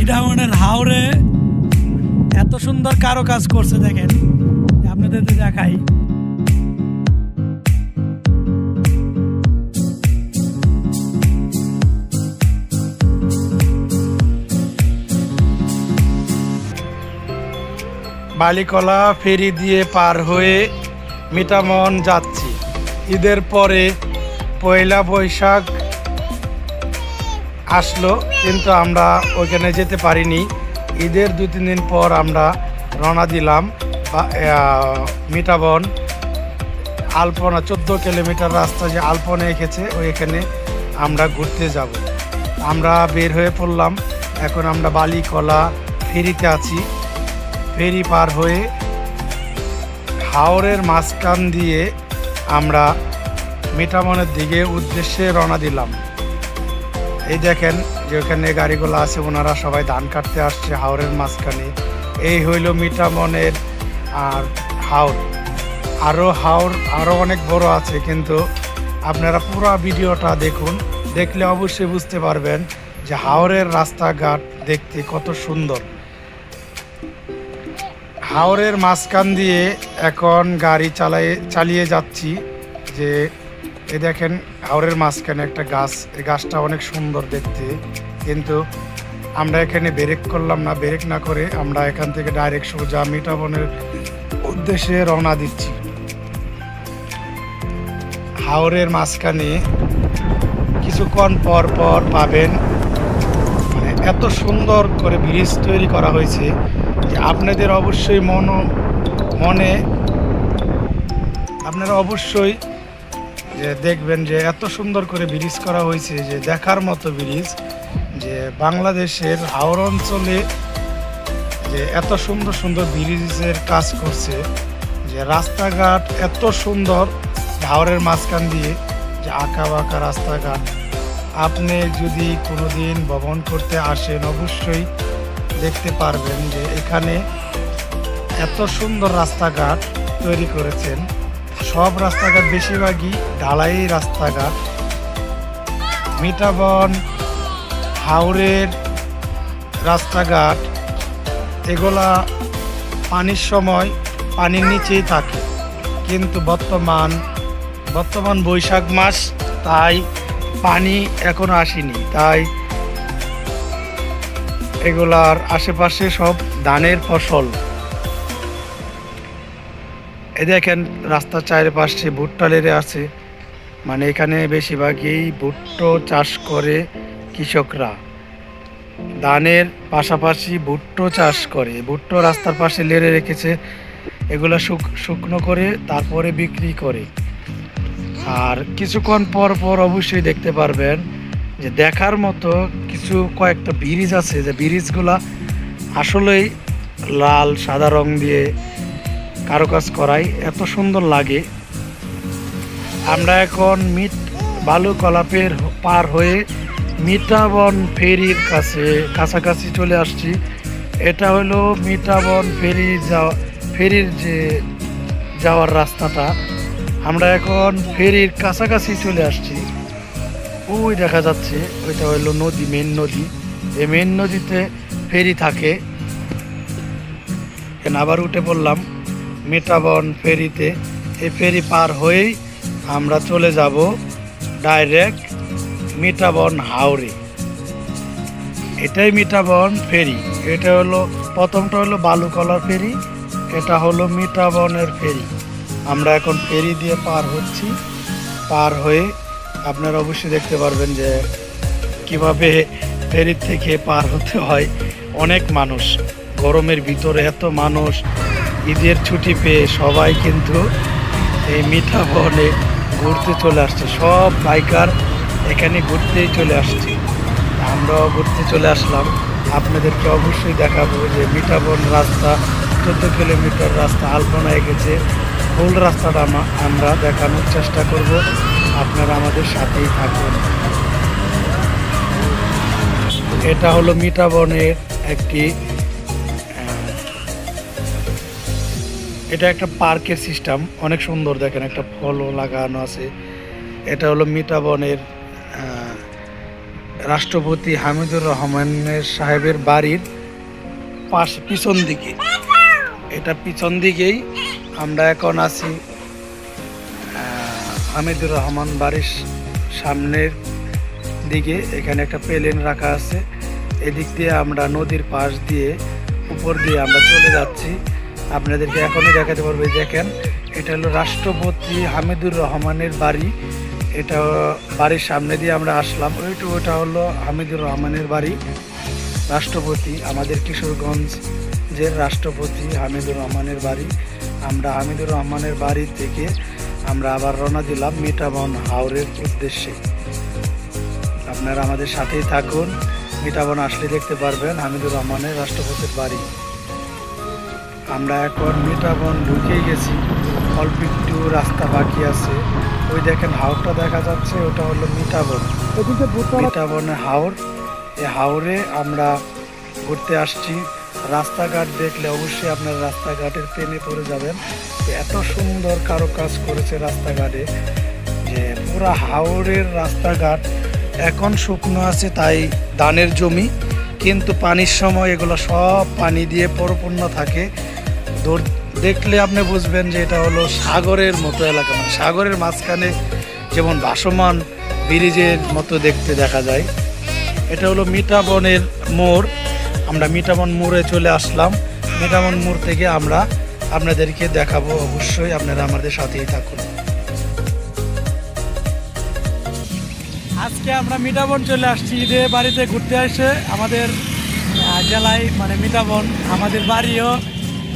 মিঠামনের হাওরে এত সুন্দর কারুকাজ করছে দেখেন, আপনাদের দেখাই। বালিকলা ফেরি দিয়ে পার হয়ে মিঠামন যাচ্ছি। ঈদের পরে পয়লা বৈশাখ আসলো, কিন্তু আমরা ওইখানে যেতে পারিনি। ঈদের 2-3 দিন পর আমরা রওনা দিলাম মিঠাবন। আলপনা 14 কিলোমিটার রাস্তা যে আলপনা এঁকেছে ওইখানে আমরা ঘুরতে যাব। আমরা বের হয়ে পড়লাম। এখন আমরা বালিকলা ফেরিতে আছি। ফেরি পার হয়ে হাওরের মাঝখান দিয়ে আমরা মিঠামনের দিকে উদ্দেশ্যে রওনা দিলাম। এই দেখেন যে ওখানে গাড়িগুলো আছে, ওনারা সবাই ধান কাটতে আসছে হাওরের মাঝখানে। এই হইল মিঠামনের আর হাওর। আরও অনেক বড় আছে, কিন্তু আপনারা পুরো ভিডিওটা দেখুন, দেখলে অবশ্যই বুঝতে পারবেন যে হাওরের রাস্তাঘাট দেখতে কত সুন্দর। হাওরের মাঝখান দিয়ে এখন গাড়ি চালিয়ে যাচ্ছি। যে এই দেখেন হাওরের মাঝখানে একটা গাছ, এই গাছটা অনেক সুন্দর দেখতে, কিন্তু আমরা এখানে ব্রেক করলাম না। ব্রেক না করে আমরা এখান থেকে ডাইরেক্ট সোজা মিঠাবনের উদ্দেশ্যে রওনা দিচ্ছি। হাওরের মাঝখানে কিছুক্ষণ পর পর পাবেন মানে এত সুন্দর করে ব্রিজ তৈরি করা হয়েছে যে আপনাদের অবশ্যই আপনারা অবশ্যই যে দেখবেন যে এত সুন্দর করে ব্রিজ করা হয়েছে, যে দেখার মতো ব্রিজ। যে বাংলাদেশের হাওর অঞ্চলে যে এত সুন্দর সুন্দর ব্রিজের কাজ করছে, যে রাস্তাঘাট এত সুন্দর হাওরের মাঝখান দিয়ে, যে আঁকা বাঁকা রাস্তাঘাট। আপনি যদি কোনোদিন ভ্রমণ করতে আসেন অবশ্যই দেখতে পারবেন যে এখানে এত সুন্দর রাস্তাঘাট তৈরি করেছেন। সব রাস্তাঘাট বেশিরভাগই ঢালাই রাস্তাঘাট। মিঠাবন হাওরের রাস্তাঘাট এগুলা পানির সময় পানির নিচেই থাকে, কিন্তু বর্তমান বৈশাখ মাস, তাই পানি এখনো আসেনি। তাই এগুলার আশেপাশে সব ধানের ফসল। এই দেখেন রাস্তার চারিপাশে ভুট্টা লেরে আছে, মানে এখানে বেশিরভাগই ভুট্টো চাষ করে কৃষকরা। ধানের পাশাপাশি ভুট্টো চাষ করে, ভুট্টো রাস্তার পাশে লেরে রেখেছে, এগুলো শুকনো করে তারপরে বিক্রি করে। আর কিছুক্ষণ পর পর অবশ্যই দেখতে পারবেন যে দেখার মতো কয়েকটা ব্রিজ আছে, যে ব্রিজগুলা আসলেই লাল সাদা রং দিয়ে কারুকাজ করাই এত সুন্দর লাগে। আমরা এখন বালুকলা পার হয়ে মিঠাবন ফেরির কাছাকাছি চলে আসছি। এটা হলো মিঠাবন ফেরির যে যাওয়ার রাস্তাটা। আমরা এখন ফেরির কাছাকাছি চলে আসছি। ওই দেখা যাচ্ছে ওইটা হলো নদী, মেন নদী। এই মেন নদীতে ফেরি থাকে। আবার উঠে পড়লাম মিঠাবন ফেরিতে। এই ফেরি পার হয়েই আমরা চলে যাব ডাইরেক্ট মিঠাবন হাওরে। এটাই মিঠাবন ফেরি। এটা হলো প্রথমটা হলো বালুকলার ফেরি, এটা হলো মিঠাবনের ফেরি। আমরা এখন ফেরি দিয়ে পার হচ্ছি। পার হয়ে আপনারা অবশ্যই দেখতে পারবেন যে কিভাবে ফেরি থেকে পার হতে হয়। অনেক মানুষ, গরমের ভিতরে এত মানুষ, ঈদের ছুটি পেয়ে সবাই কিন্তু এই মিঠাবনে ঘুরতে চলে আসছে। সব বাইকার এখানে ঘুরতেই চলে আসছে, আমরাও ঘুরতে চলে আসলাম। আপনাদেরকে অবশ্যই দেখাবো যে মিঠাবন রাস্তা 14 কিলোমিটার রাস্তা আলপনায় গেছে। ফুল রাস্তাটা আমরা দেখানোর চেষ্টা করব, আপনারা আমাদের সাথেই থাকুন। এটা হলো মিঠাবনের এটা একটা পার্কের সিস্টেম, অনেক সুন্দর। দেখেন একটা ফলও লাগানো আছে। এটা হলো মিঠাবনের রাষ্ট্রপতি হামিদুর রহমানের সাহেবের বাড়ির পিছন দিকে, এটা পিছন দিকেই আমরা এখন আছি। হামিদুর রহমান বাড়ির সামনের দিকে এখানে একটা প্লেন রাখা আছে। এদিক দিয়ে আমরা নদীর পাশ দিয়ে উপর দিয়ে আমরা চলে যাচ্ছি। আপনাদেরকে এখনই দেখাতে পারবো। দেখেন, এটা হলো রাষ্ট্রপতি হামিদুর রহমানের বাড়ি। এটা বাড়ির সামনে দিয়ে আমরা আসলাম। ওটা হলো হামিদুর রহমানের বাড়ি। রাষ্ট্রপতি আমাদের কিশোরগঞ্জের রাষ্ট্রপতি হামিদুর রহমানের বাড়ি। আমরা হামিদুর রহমানের বাড়ি থেকে আমরা আবার রওনা দিলাম মিঠাবন হাওরের উদ্দেশ্যে। আপনারা আমাদের সাথেই থাকুন। মিঠাবন আসলে দেখতে পারবেন হামিদুর রহমানের রাষ্ট্রপতির বাড়ি। আমরা এখন মিঠাবন ঢুকে গেছি, অল্প একটু রাস্তা বাকি আছে। ওই দেখেন হাওরটা দেখা যাচ্ছে, ওটা হলো মিঠাবন, মিঠাবনের হাওর। এই হাওরে আমরা ঘুরতে আসছি। রাস্তাঘাট দেখলে অবশ্যই আপনারা রাস্তাঘাটের প্রেমে পড়ে যাবেন। এত সুন্দর কারুকাজ করেছে রাস্তাঘাটে যে পুরা হাওরের রাস্তাঘাট এখন শুকনো আছে, তাই ধানের জমি, কিন্তু পানির সময় এগুলো সব পানি দিয়ে পরিপূর্ণ থাকে। দেখলে আপনি বুঝবেন যে এটা হলো সাগরের মতো এলাকা, মানে সাগরের মাঝখানে যেমন ভাসমান ব্রিজের মতো দেখতে দেখা যায়। এটা হলো মিঠাবনের মোড়। আমরা মিঠাবন মোড়ে চলে আসলাম। মিঠাবন মোড় থেকে আমরা আপনাদেরকে দেখাবো। অবশ্যই আপনারা আমাদের সাথেই থাকুন। আজকে আমরা মিঠাবন চলে আসছি ঈদে বাড়িতে ঘুরতে এসে। আমাদের জেলায় মানে মিঠাবন, আমাদের বাড়িও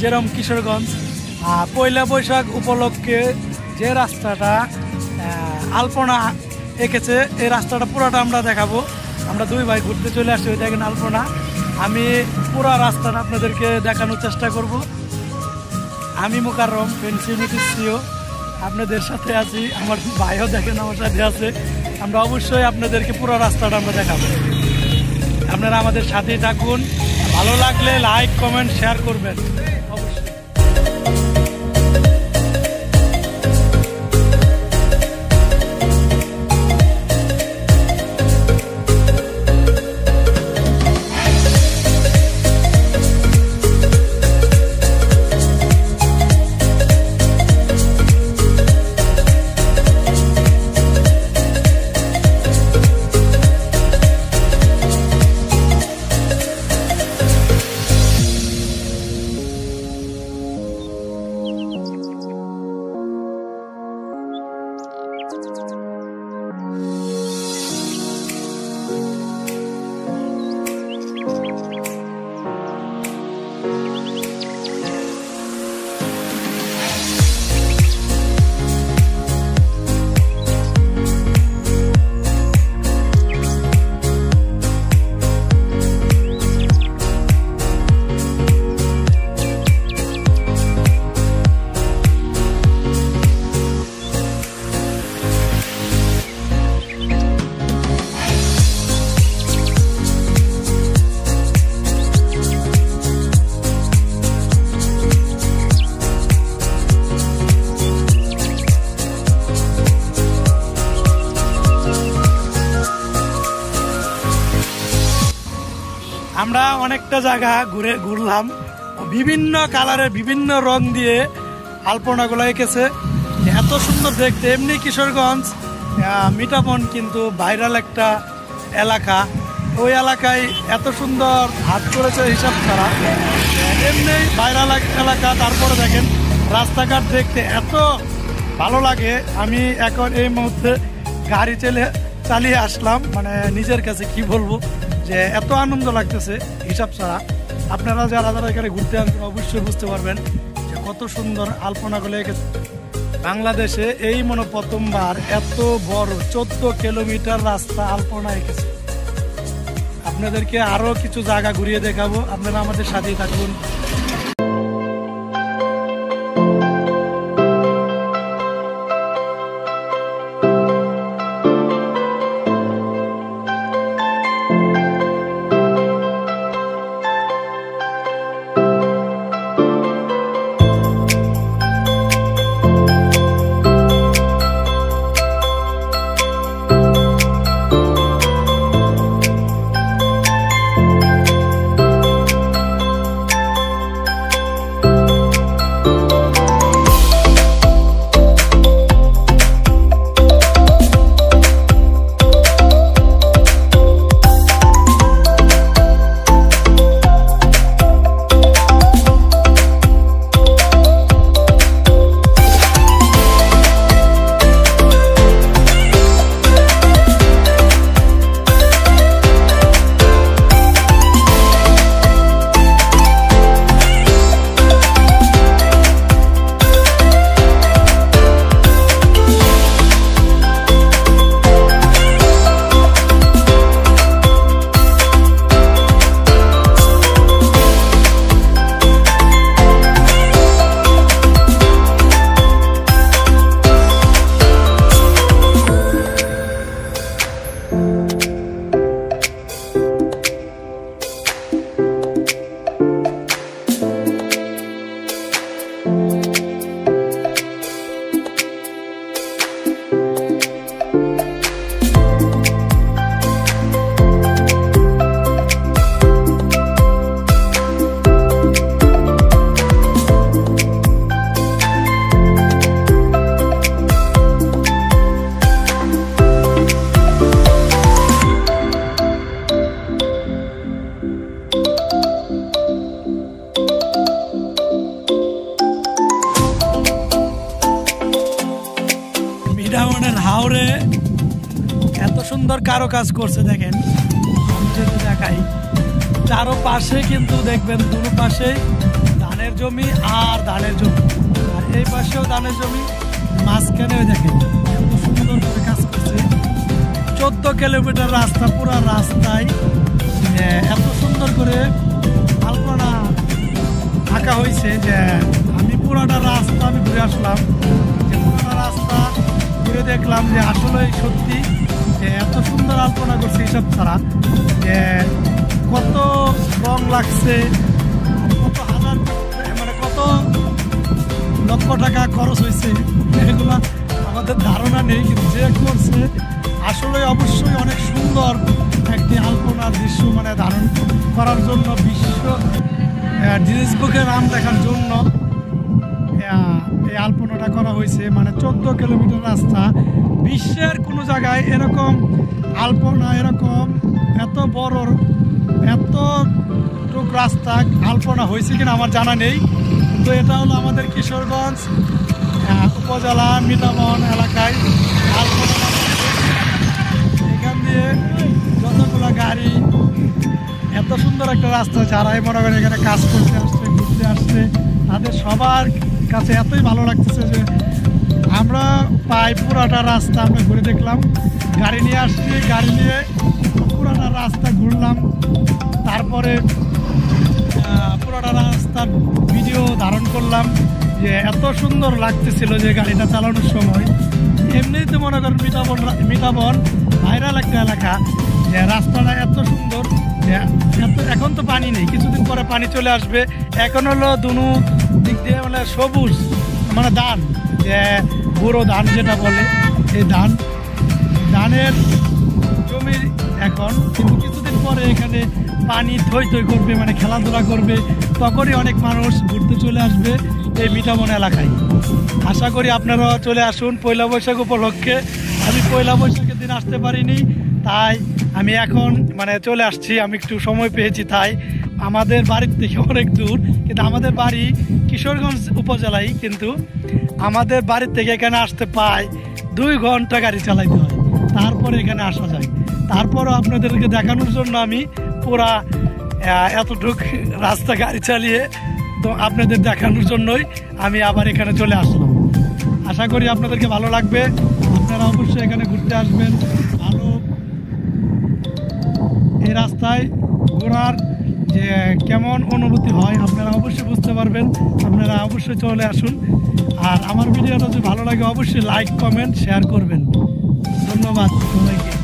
যেরকম কিশোরগঞ্জ। পয়লা বৈশাখ উপলক্ষে যে রাস্তাটা আলপনা এঁকেছে, এই রাস্তাটা পুরোটা আমরা দেখাবো। আমরা দুই ভাই ঘুরতে চলে আসছি। ওই দেখেন আলপনা। আমি পুরো রাস্তাটা আপনাদেরকে দেখানোর চেষ্টা করব। আমি মুকাররম, ফেন্সিউনিটি সিও, আপনাদের সাথে আছি। আমার ভাইও দেখেন আমার সাথে আছে। আমরা অবশ্যই আপনাদেরকে পুরো রাস্তাটা আমরা দেখাবো। আপনারা আমাদের সাথেই থাকুন। ভালো লাগলে লাইক, কমেন্ট, শেয়ার করবেন অবশ্যই। আমরা অনেকটা জায়গা ঘুরলাম। বিভিন্ন কালারের বিভিন্ন রং দিয়ে আলপনাগুলো এঁকেছে, এত সুন্দর দেখতে। এমনি কিশোরগঞ্জ মিঠাবন কিন্তু ভাইরাল একটা এলাকা। ওই এলাকায় এত সুন্দর হাত করেছে হিসাব ছাড়া, এমনি ভাইরাল এলাকা। তারপরে দেখেন রাস্তাঘাট দেখতে এত ভালো লাগে। আমি এখন এই মুহূর্তে গাড়ি চালিয়ে আসলাম, মানে নিজের কাছে কি বলবো যে এত আনন্দ লাগতেছে হিসাব ছাড়া। আপনারা যারা যারা এখানে ঘুরতে আসবেন অবশ্যই বুঝতে পারবেন যে কত সুন্দর আলপনাগুলো এঁকেছে। বাংলাদেশে এই মনে প্রথমবার এত বড় 14 কিলোমিটার রাস্তা আলপনা এঁকেছে। আপনাদেরকে আরো কিছু জায়গা ঘুরিয়ে দেখাবো, আপনারা আমাদের সাথেই থাকুন। কারুকাজ করছে দেখেন, আমি যদি দেখাই চারো পাশে কিন্তু দেখবেন দুটো পাশে ধানের জমি আর ধানের জমি, আর এই পাশেও ধানের জমি, মাঝখানেও দেখেন এত সুন্দর করে কাজ করছে। 14 কিলোমিটার রাস্তা, পুরো রাস্তায় এত সুন্দর করে আলপনা আঁকা হয়েছে যে আমি পুরাটা রাস্তা আমি ঘুরে আসলাম, যে পুরাটা রাস্তা ঘুরে দেখলাম যে আসলে সত্যি যে এত সুন্দর আলপনা করছে এইসব ছাড়া, যে কত রং লাগছে, কত হাজার মানে কত লক্ষ টাকা খরচ হয়েছে এগুলো আমাদের ধারণা নেই, কিন্তু যে করছে আসলে অবশ্যই অনেক সুন্দর একটি আলপনার দৃশ্য মানে ধারণ করার জন্য বিশ্ব গিনেস বুকের নাম দেখার জন্য এই আলপনাটা করা হয়েছে। মানে 14 কিলোমিটার রাস্তা, বিশ্বের কোনো জায়গায় এরকম আলপনা, এরকম এত বড় এতটুক রাস্তা আলপনা হয়েছে কিনা আমার জানা নেই। তো এটা হলো আমাদের কিশোরগঞ্জ উপজেলা মিঠামন এলাকায় আলপনা। এখান দিয়ে যতগুলো গাড়ি, এত সুন্দর একটা রাস্তা, যারাই মনে করেন এখানে কাজ করতে আসছে, ঘুরতে আসছে, তাদের সবার কাছে এতই ভালো লাগতেছে যে আমরা প্রায় পুরাটা রাস্তা আমরা ঘুরে দেখলাম, গাড়ি নিয়ে আসছি, গাড়ি নিয়ে পুরাটা রাস্তা ঘুরলাম, তারপরে পুরাটা রাস্তার ভিডিও ধারণ করলাম, যে এত সুন্দর লাগতেছিল যে গাড়িটা চালানোর সময়। এমনিই তো মনে করেন মিঠাবন ভাইরাল একটা এলাকা, যে রাস্তাটা এত সুন্দর, এখন তো পানি নেই, কিছুদিন পরে পানি চলে আসবে। এখন হলো দুনো দিক দিয়ে মানে সবুজ, মানে ধান, যে বুড়ো ধান যেটা বলে, এই ধানের জমি এখন, কিন্তু কিছুদিন পরে এখানে পানি থই থই করবে, মানে খেলাধুলা করবে, তখনই অনেক মানুষ ঘুরতে চলে আসবে এই মিঠামন এলাকায়। আশা করি আপনারা চলে আসুন পয়লা বৈশাখ উপলক্ষে। আমি পয়লা বৈশাখের দিন আসতে পারিনি, তাই আমি এখন মানে চলে আসছি, আমি একটু সময় পেয়েছি, তাই আমাদের বাড়ির থেকে অনেক দূর, কিন্তু আমাদের বাড়ি কিশোরগঞ্জ উপজেলায়, কিন্তু আমাদের বাড়ির থেকে এখানে আসতে প্রায় 2 ঘন্টা গাড়ি চালাইতে হয়, তারপরে এখানে আসা যায়। তারপরও আপনাদেরকে দেখানোর জন্য আমি পুরা এতটুক রাস্তা গাড়ি চালিয়ে তো আপনাদের দেখানোর জন্যই আমি আবার এখানে চলে আসলাম। আশা করি আপনাদেরকে ভালো লাগবে, আপনারা অবশ্যই এখানে ঘুরতে আসবেন। ভালো এই রাস্তায় ঘোরার যে কেমন অনুভূতি হয় আপনারা অবশ্যই বুঝতে পারবেন, আপনারা অবশ্যই চলে আসুন। আর আমার ভিডিওটা যদি ভালো লাগে অবশ্যই লাইক, কমেন্ট, শেয়ার করবেন। ধন্যবাদ সবাইকে।